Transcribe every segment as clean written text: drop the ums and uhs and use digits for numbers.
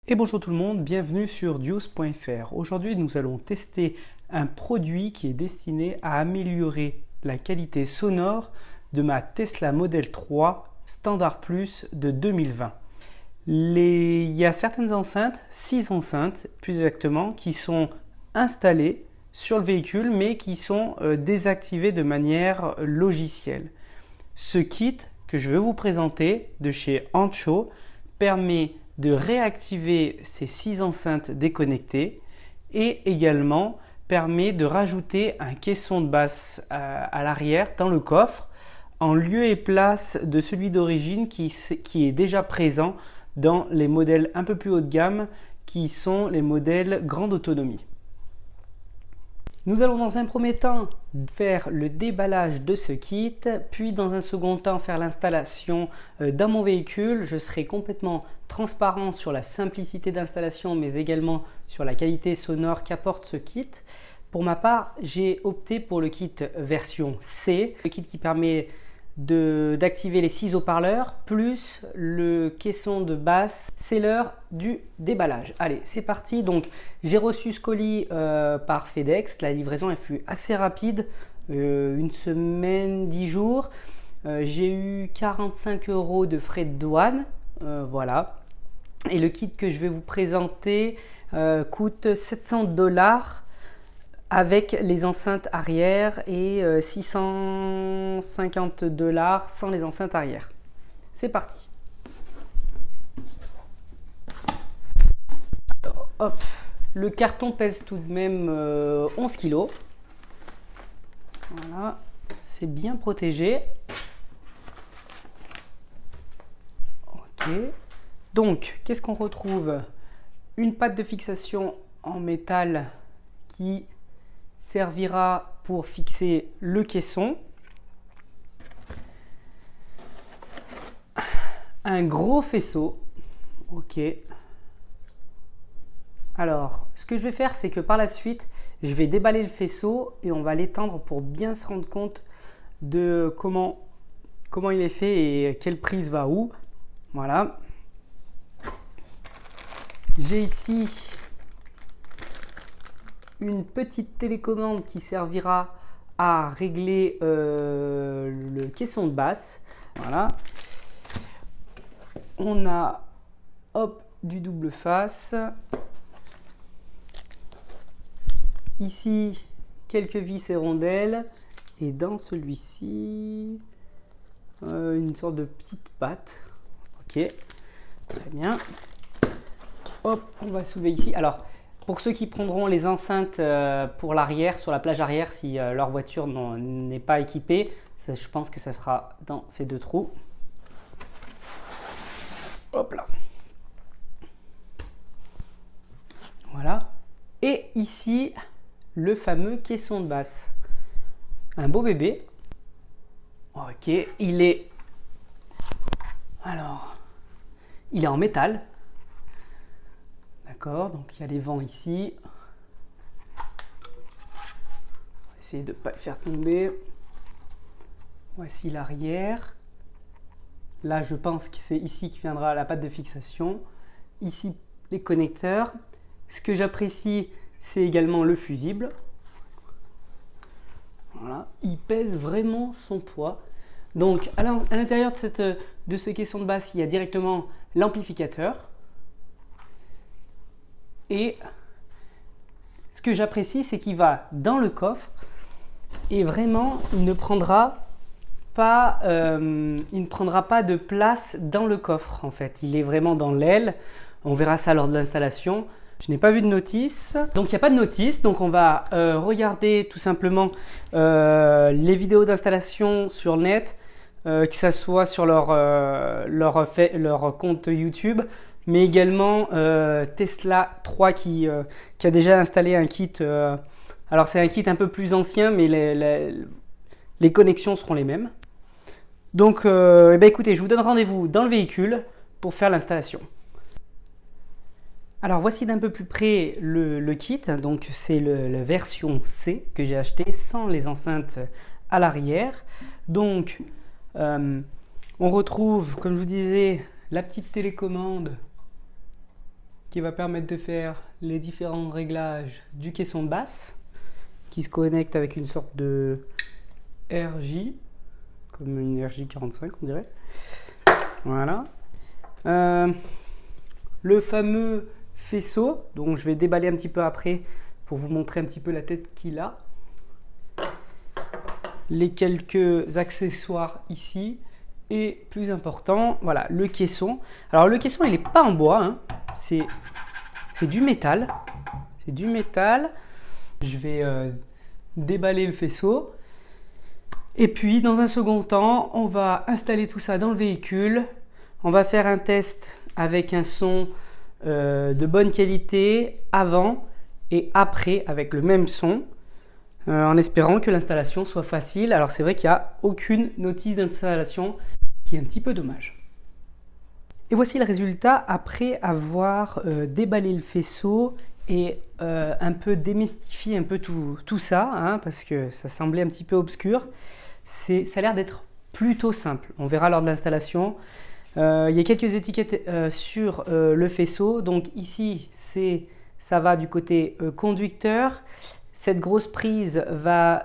Et bonjour tout le monde, bienvenue sur Deuce.fr. Aujourd'hui nous allons tester un produit qui est destiné à améliorer la qualité sonore de ma Tesla Model 3 Standard Plus de 2020. Il y a certaines enceintes, 6 enceintes plus exactement, qui sont installées sur le véhicule mais qui sont désactivées de manière logicielle. Ce kit que je vais vous présenter de chez Ancho permet de réactiver ces 6 enceintes déconnectées et également permet de rajouter un caisson de basse à l'arrière dans le coffre en lieu et place de celui d'origine qui est déjà présent dans les modèles un peu plus haut de gamme qui sont les modèles grande autonomie. Nous allons dans un premier temps faire le déballage de ce kit, puis dans un second temps faire l'installation dans mon véhicule. Je serai complètement transparent sur la simplicité d'installation mais également sur la qualité sonore qu'apporte ce kit. Pour ma part, j'ai opté pour le kit version C, le kit qui permet d'activer les 6 haut-parleurs plus le caisson de basse. C'est l'heure du déballage. Allez, c'est parti. Donc j'ai reçu ce colis par FedEx. La livraison elle fut assez rapide, une semaine, 10 jours. J'ai eu 45 € de frais de douane. Voilà. Et le kit que je vais vous présenter coûte 700 $ avec les enceintes arrière et 650 $ sans les enceintes arrière. C'est parti. Alors, hop, le carton pèse tout de même 11 kg. Voilà, c'est bien protégé. Ok. Donc, qu'est-ce qu'on retrouve? Une patte de fixation en métal qui servira pour fixer le caisson. Un gros faisceau. Ok. Alors, ce que je vais faire, c'est que par la suite, je vais déballer le faisceau et on va l'étendre pour bien se rendre compte de comment il est fait et quelle prise va où. Voilà. J'ai ici une petite télécommande qui servira à régler le caisson de basse. Voilà. On a du double face. Ici, quelques vis et rondelles. Et dans celui-ci, une sorte de petite patte. Ok, très bien. Hop, on va soulever ici. Alors, pour ceux qui prendront les enceintes pour l'arrière, sur la plage arrière, si leur voiture n'est pas équipée, je pense que ça sera dans ces 2 trous. Hop là. Voilà. Et ici, le fameux caisson de basse. Un beau bébé. Ok, il est en métal. D'accord, donc il y a des vents ici. On va essayer de ne pas le faire tomber. Voici l'arrière. Là, je pense que c'est ici qui viendra la patte de fixation. Ici, les connecteurs. Ce que j'apprécie, c'est également le fusible. Voilà, il pèse vraiment son poids. Donc, à l'intérieur de ce caisson de basse, il y a directement l'amplificateur. Et ce que j'apprécie, c'est qu'il va dans le coffre et vraiment, il ne prendra pas de place dans le coffre en fait. Il est vraiment dans l'aile. On verra ça lors de l'installation. Je n'ai pas vu de notice. Donc, il n'y a pas de notice. Donc, on va regarder tout simplement les vidéos d'installation sur le net, que ce soit sur leur compte YouTube, mais également Tesla 3 qui a déjà installé un kit. Alors c'est un kit un peu plus ancien, mais les connexions seront les mêmes. Donc écoutez, je vous donne rendez-vous dans le véhicule pour faire l'installation. Alors voici d'un peu plus près le kit. Donc c'est la version C que j'ai acheté sans les enceintes à l'arrière. Donc on retrouve, comme je vous disais, la petite télécommande qui va permettre de faire les différents réglages du caisson de basse qui se connecte avec une sorte de RJ, comme une RJ45 on dirait. Voilà. Le fameux faisceau, donc je vais déballer un petit peu après pour vous montrer un petit peu la tête qu'il a. Les quelques accessoires ici. Et plus important, voilà, le caisson. Alors le caisson, il n'est pas en bois, hein. C'est du métal. C'est du métal. Je vais déballer le faisceau. Et puis, dans un second temps, on va installer tout ça dans le véhicule. On va faire un test avec un son de bonne qualité avant et après avec le même son. En espérant que l'installation soit facile. Alors c'est vrai qu'il n'y a aucune notice d'installation, qui est un petit peu dommage. Et voici le résultat après avoir déballé le faisceau et un peu démystifié un peu tout ça, hein, parce que ça semblait un petit peu obscur. Ça a l'air d'être plutôt simple. On verra lors de l'installation. Il y a quelques étiquettes sur le faisceau. Donc ici, ça va du côté conducteur. Cette grosse prise va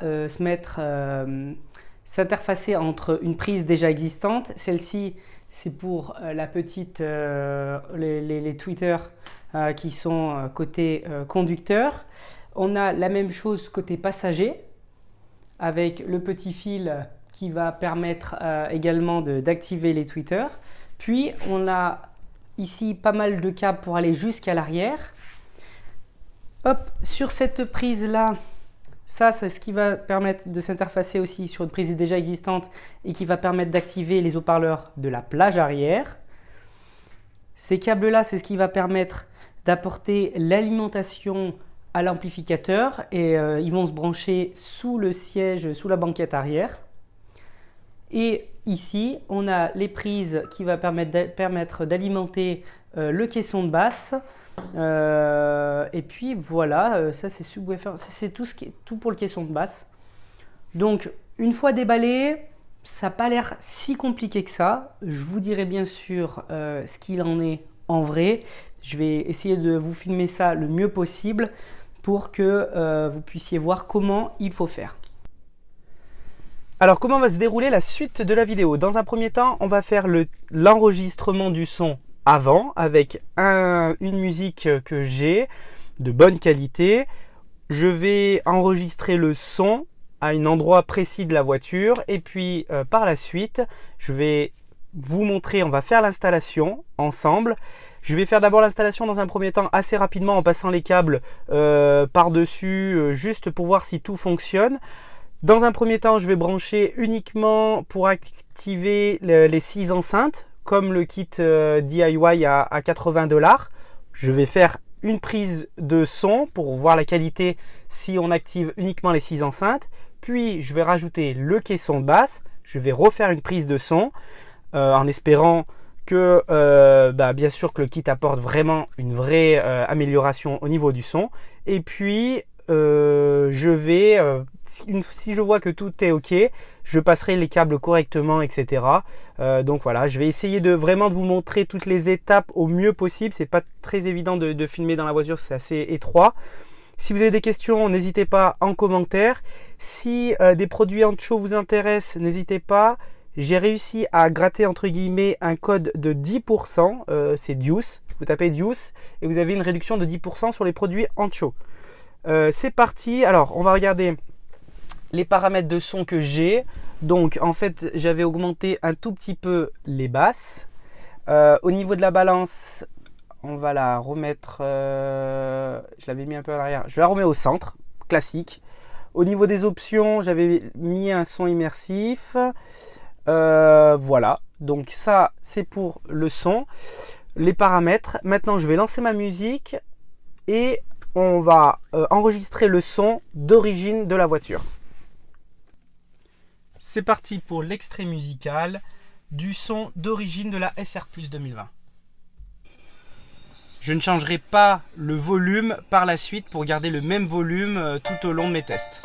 s'interfacer entre une prise déjà existante. Celle-ci, c'est pour la petite, les tweeters qui sont côté conducteur. On a la même chose côté passager avec le petit fil qui va permettre également d'activer les tweeters. Puis, on a ici pas mal de câbles pour aller jusqu'à l'arrière. Hop, sur cette prise-là, ça c'est ce qui va permettre de s'interfacer aussi sur une prise déjà existante et qui va permettre d'activer les haut-parleurs de la plage arrière. Ces câbles-là, c'est ce qui va permettre d'apporter l'alimentation à l'amplificateur et ils vont se brancher sous le siège, sous la banquette arrière. Et ici, on a les prises qui vont permettre d'alimenter le caisson de basse. Et puis voilà, ça c'est subwoofer, c'est tout pour le caisson de basse. Donc une fois déballé, ça n'a pas l'air si compliqué que ça. Je vous dirai bien sûr ce qu'il en est en vrai. Je vais essayer de vous filmer ça le mieux possible pour que vous puissiez voir comment il faut faire. Alors comment va se dérouler la suite de la vidéo? Dans un premier temps, on va faire l'enregistrement du son avant avec une musique que j'ai de bonne qualité. Je vais enregistrer le son à un endroit précis de la voiture et puis par la suite je vais vous montrer, on va faire l'installation ensemble. Je vais faire d'abord l'installation dans un premier temps assez rapidement en passant les câbles par-dessus juste pour voir si tout fonctionne. Dans un premier temps, je vais brancher uniquement pour activer les 6 enceintes comme le kit DIY à 80 $. Je vais faire une prise de son pour voir la qualité si on active uniquement les 6 enceintes. Puis je vais rajouter le caisson de basse. Je vais refaire une prise de son en espérant que bien sûr que le kit apporte vraiment une vraie amélioration au niveau du son. Et puis je vais, si je vois que tout est ok, je passerai les câbles correctement, etc. Donc voilà, je vais essayer de vraiment vous montrer toutes les étapes au mieux possible. C'est pas très évident de filmer dans la voiture, c'est assez étroit. Si vous avez des questions, n'hésitez pas en commentaire. Si des produits Ancho vous intéressent, n'hésitez pas. J'ai réussi à gratter entre guillemets un code de 10%, c'est Deuce. Vous tapez Deuce et vous avez une réduction de 10% sur les produits Ancho. C'est parti. Alors on va regarder les paramètres de son que j'ai. Donc en fait j'avais augmenté un tout petit peu les basses. Au niveau de la balance, on va la remettre, je l'avais mis un peu à l'arrière, je la remets au centre, classique. Au niveau des options, j'avais mis un son immersif. Voilà, donc ça c'est pour le son, les paramètres. Maintenant je vais lancer ma musique et on va enregistrer le son d'origine de la voiture. C'est parti pour l'extrait musical du son d'origine de la SR Plus 2020. Je ne changerai pas le volume par la suite pour garder le même volume tout au long de mes tests.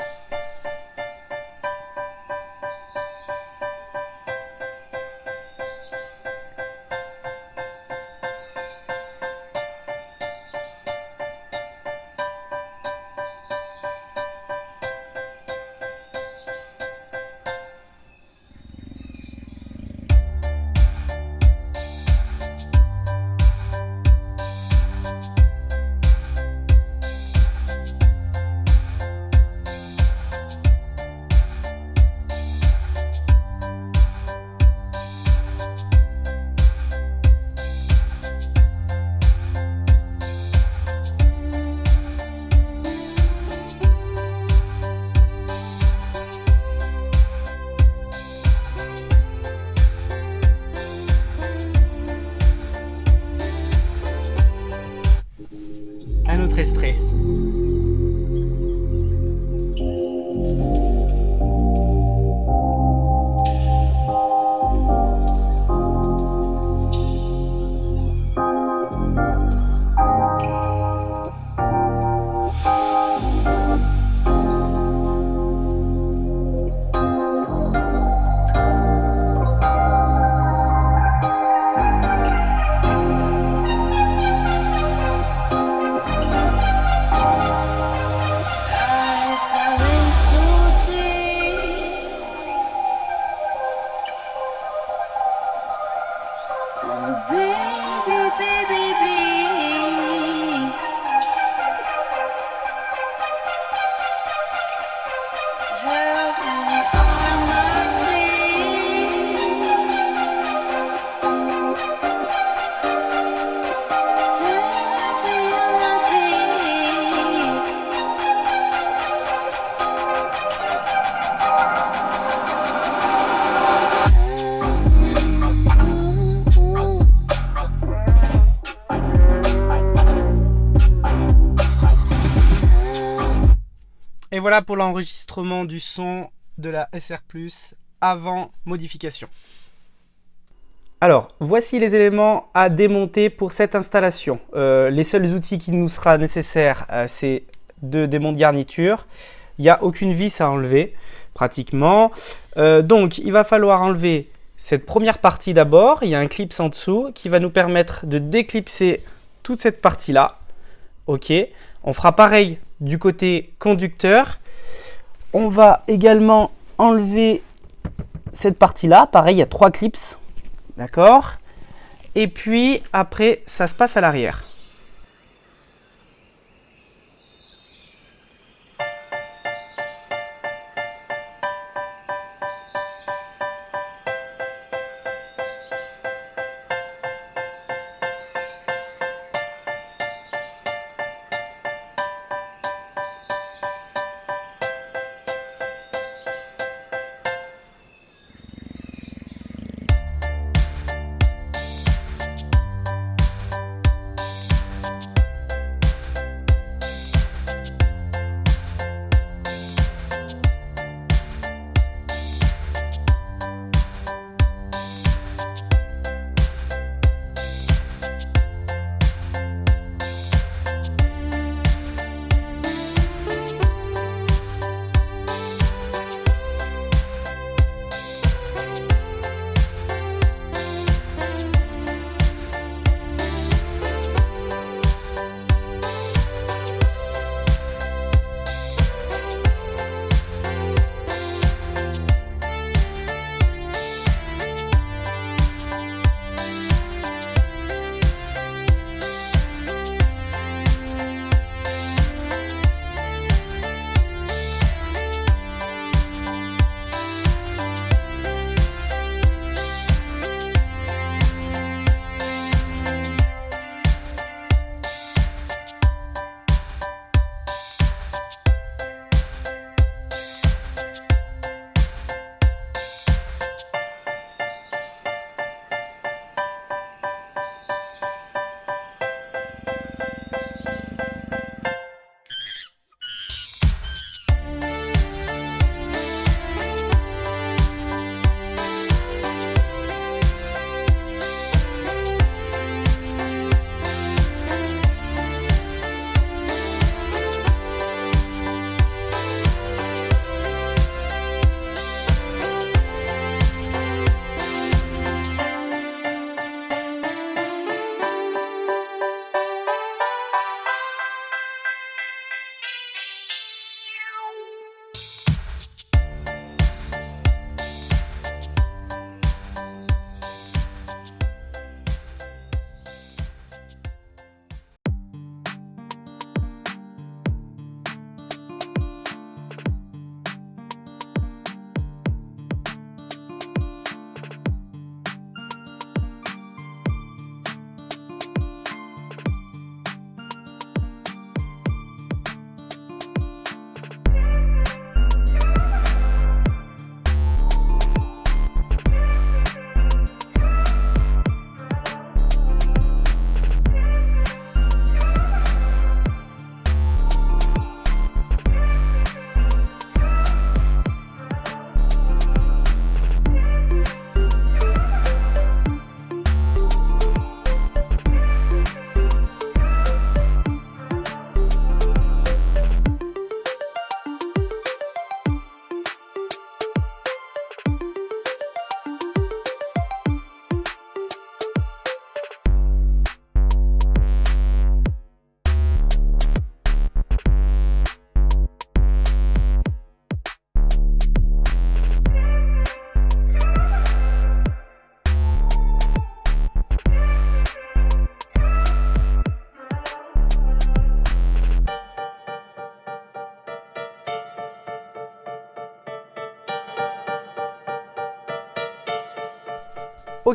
un autre extrait. Et voilà pour l'enregistrement du son de la SR+, avant modification. Alors, voici les éléments à démonter pour cette installation. Les seuls outils qui nous sera nécessaire, c'est deux démonts de garniture. Il n'y a aucune vis à enlever, pratiquement. Donc, il va falloir enlever cette première partie d'abord. Il y a un clip en dessous qui va nous permettre de déclipser toute cette partie-là. Ok, on fera pareil du côté conducteur. On va également enlever cette partie-là. Pareil, il y a 3 clips. D'accord. Et puis après, ça se passe à l'arrière.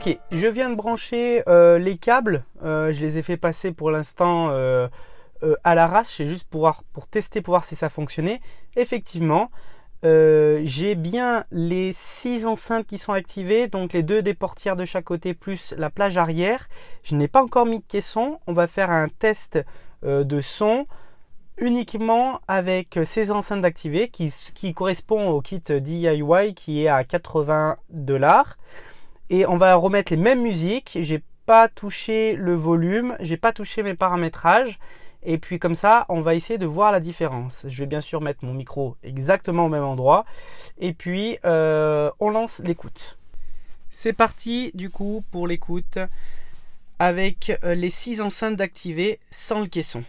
Ok, je viens de brancher les câbles, je les ai fait passer pour l'instant à l'arrache, c'est juste pour tester, pour voir si ça fonctionnait. Effectivement, j'ai bien les 6 enceintes qui sont activées, donc les 2 des portières de chaque côté plus la plage arrière. Je n'ai pas encore mis de caisson, on va faire un test de son uniquement avec ces enceintes activées qui correspond au kit DIY qui est à 80 $. Et on va remettre les mêmes musiques. J'ai pas touché le volume, j'ai pas touché mes paramétrages. Et puis comme ça, on va essayer de voir la différence. Je vais bien sûr mettre mon micro exactement au même endroit. Et puis, on lance l'écoute. C'est parti du coup pour l'écoute avec les 6 enceintes d'activer sans le caisson.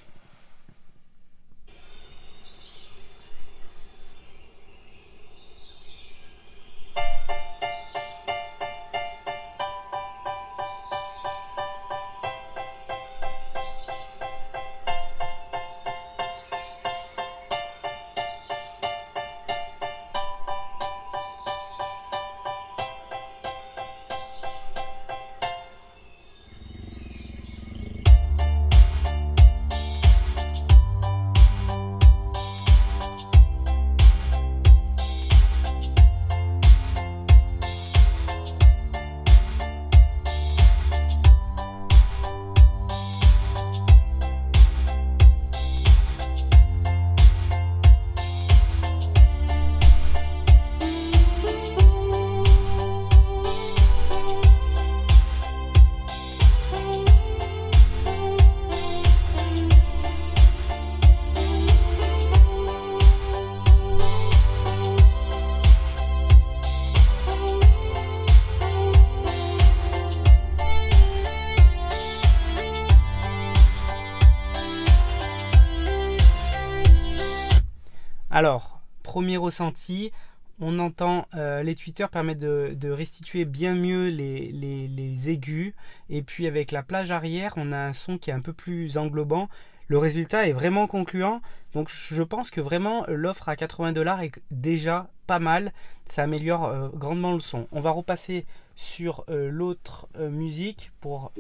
Alors, premier ressenti, on entend les tweeters permettent de restituer bien mieux les aigus. Et puis avec la plage arrière, on a un son qui est un peu plus englobant. Le résultat est vraiment concluant. Donc je pense que vraiment l'offre à 80 $ est déjà pas mal. Ça améliore grandement le son. On va repasser sur l'autre musique pour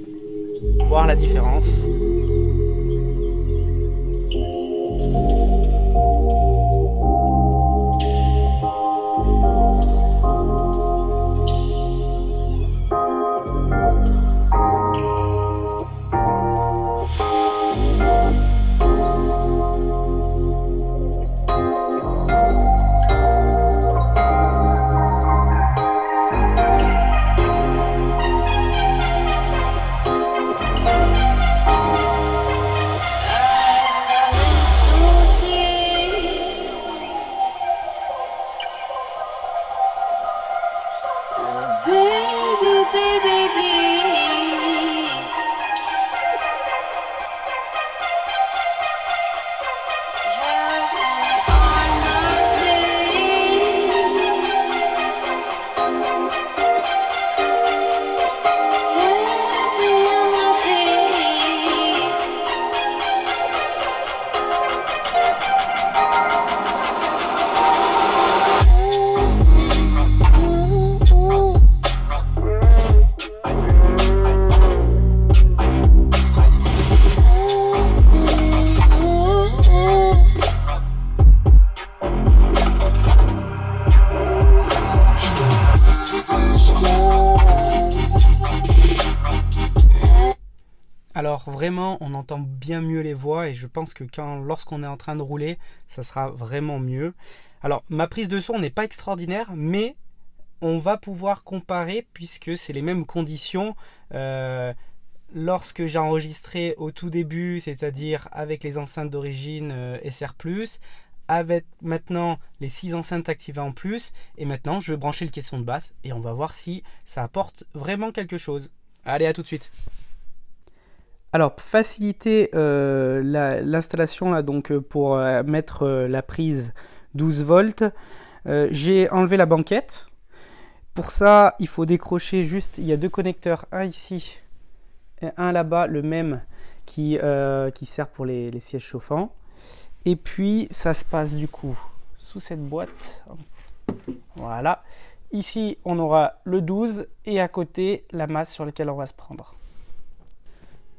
voir la différence. Alors vraiment, on entend bien mieux les voix et je pense que lorsqu'on est en train de rouler, ça sera vraiment mieux. Alors, ma prise de son n'est pas extraordinaire, mais on va pouvoir comparer puisque c'est les mêmes conditions. Lorsque j'ai enregistré au tout début, c'est-à-dire avec les enceintes d'origine SR+, avec maintenant les 6 enceintes activées en plus, et maintenant je vais brancher le caisson de basse et on va voir si ça apporte vraiment quelque chose. Allez, à tout de suite. Alors, pour faciliter l'installation, là, donc pour mettre la prise 12 volts, j'ai enlevé la banquette. Pour ça, il faut décrocher juste, il y a 2 connecteurs, un ici et un là-bas, le même qui sert pour les sièges chauffants. Et puis, ça se passe du coup sous cette boîte. Voilà. Ici, on aura le 12 et à côté, la masse sur laquelle on va se prendre.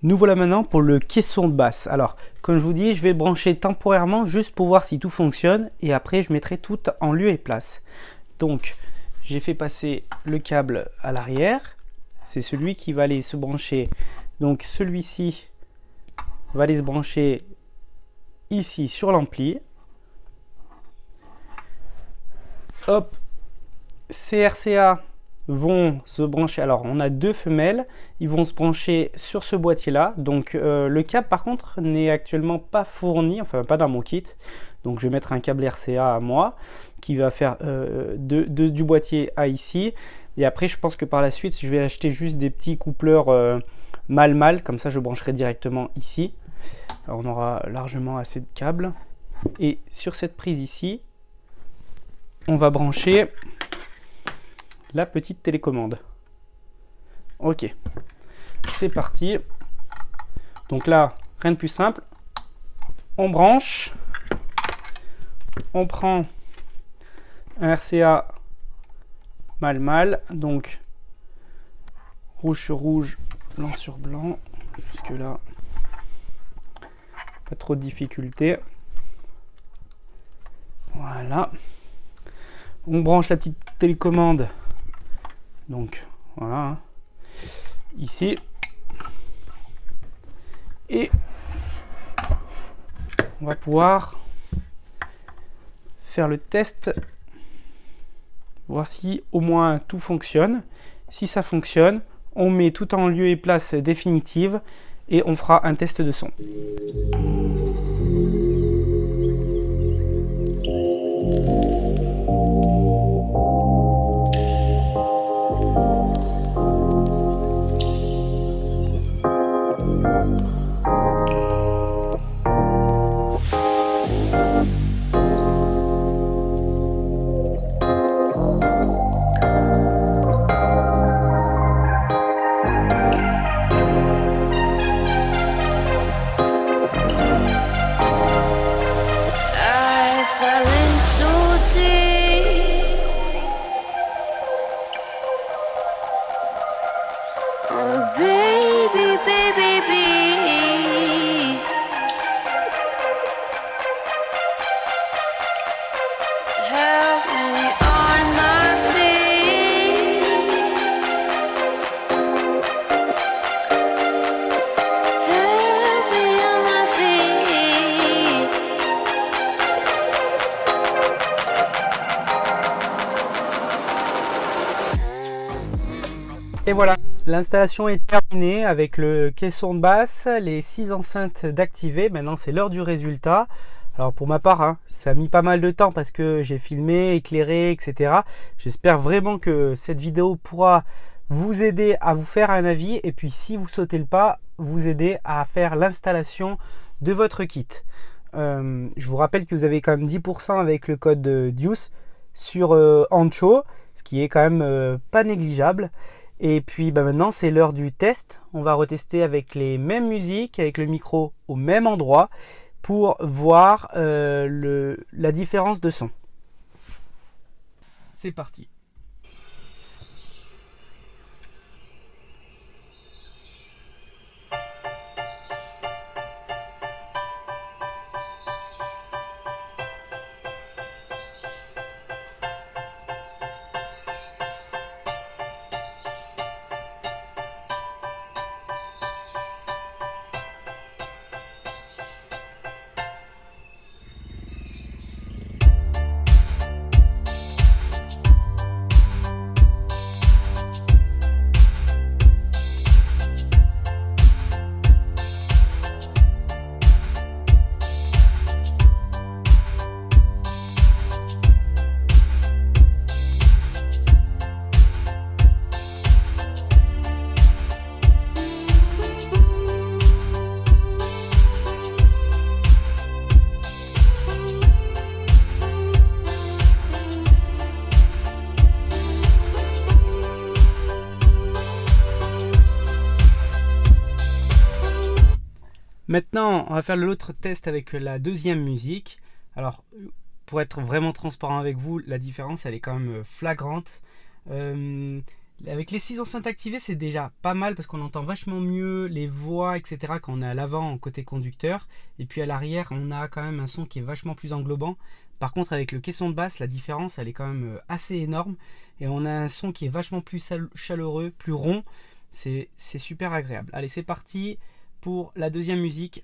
Nous voilà maintenant pour le caisson de basse. Alors, comme je vous dis, je vais le brancher temporairement juste pour voir si tout fonctionne et après, je mettrai tout en lieu et place. Donc, j'ai fait passer le câble à l'arrière. C'est celui qui va aller se brancher. Donc, celui-ci va aller se brancher ici sur l'ampli. Hop, ces RCA vont se brancher. Alors, on a deux femelles. Ils vont se brancher sur ce boîtier-là. Donc, le câble, par contre, n'est actuellement pas fourni, enfin, pas dans mon kit. Donc, je vais mettre un câble RCA à moi qui va faire du boîtier à ici. Et après, je pense que par la suite, je vais acheter juste des petits coupleurs mâle-mâle. Comme ça, je brancherai directement ici. Alors, on aura largement assez de câbles. Et sur cette prise ici, on va brancher la petite télécommande. Ok, c'est parti. Donc là, rien de plus simple. On branche. On prend un RCA mâle-mâle. Donc, rouge sur rouge, blanc sur blanc. Jusque là, pas trop de difficultés. Voilà. On branche la petite télécommande. Donc, voilà. Ici. Et on va pouvoir faire le test. Voir si au moins tout fonctionne. Si ça fonctionne, on met tout en lieu et place définitive et on fera un test de son. Et voilà, l'installation est terminée avec le caisson de basse, les 6 enceintes d'activer. Maintenant, c'est l'heure du résultat. Alors pour ma part, ça a mis pas mal de temps parce que j'ai filmé, éclairé, etc. J'espère vraiment que cette vidéo pourra vous aider à vous faire un avis et puis si vous sautez le pas, vous aider à faire l'installation de votre kit. Je vous rappelle que vous avez quand même 10% avec le code Deuce sur Ancho, ce qui est quand même pas négligeable. Et puis maintenant c'est l'heure du test. On va retester avec les mêmes musiques, avec le micro au même endroit pour voir la différence de son. C'est parti. Maintenant, on va faire l'autre test avec la deuxième musique. Alors, pour être vraiment transparent avec vous, la différence, elle est quand même flagrante. Avec les 6 enceintes activées, c'est déjà pas mal parce qu'on entend vachement mieux les voix, etc. quand on est à l'avant côté conducteur. Et puis à l'arrière, on a quand même un son qui est vachement plus englobant. Par contre, avec le caisson de basse, la différence, elle est quand même assez énorme. Et on a un son qui est vachement plus chaleureux, plus rond. C'est super agréable. Allez, c'est parti pour la deuxième musique.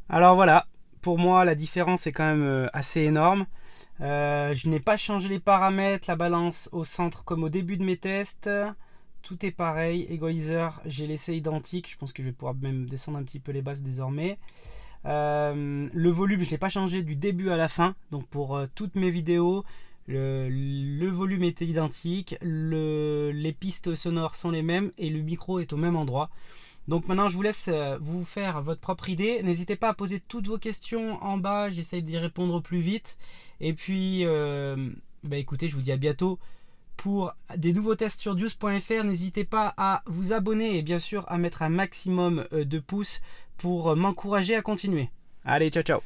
Alors voilà, pour moi la différence est quand même assez énorme. Je n'ai pas changé les paramètres, la balance au centre comme au début de mes tests. Tout est pareil, égaliseur j'ai laissé identique, je pense que je vais pouvoir même descendre un petit peu les basses désormais. Le volume je ne l'ai pas changé du début à la fin, donc pour toutes mes vidéos le volume était identique, les pistes sonores sont les mêmes et le micro est au même endroit. Donc maintenant je vous laisse vous faire votre propre idée. N'hésitez pas à poser toutes vos questions en bas, j'essaye d'y répondre au plus vite. Et puis écoutez, je vous dis à bientôt pour des nouveaux tests sur Juice.fr. N'hésitez pas à vous abonner et bien sûr à mettre un maximum de pouces pour m'encourager à continuer. Allez, ciao ciao.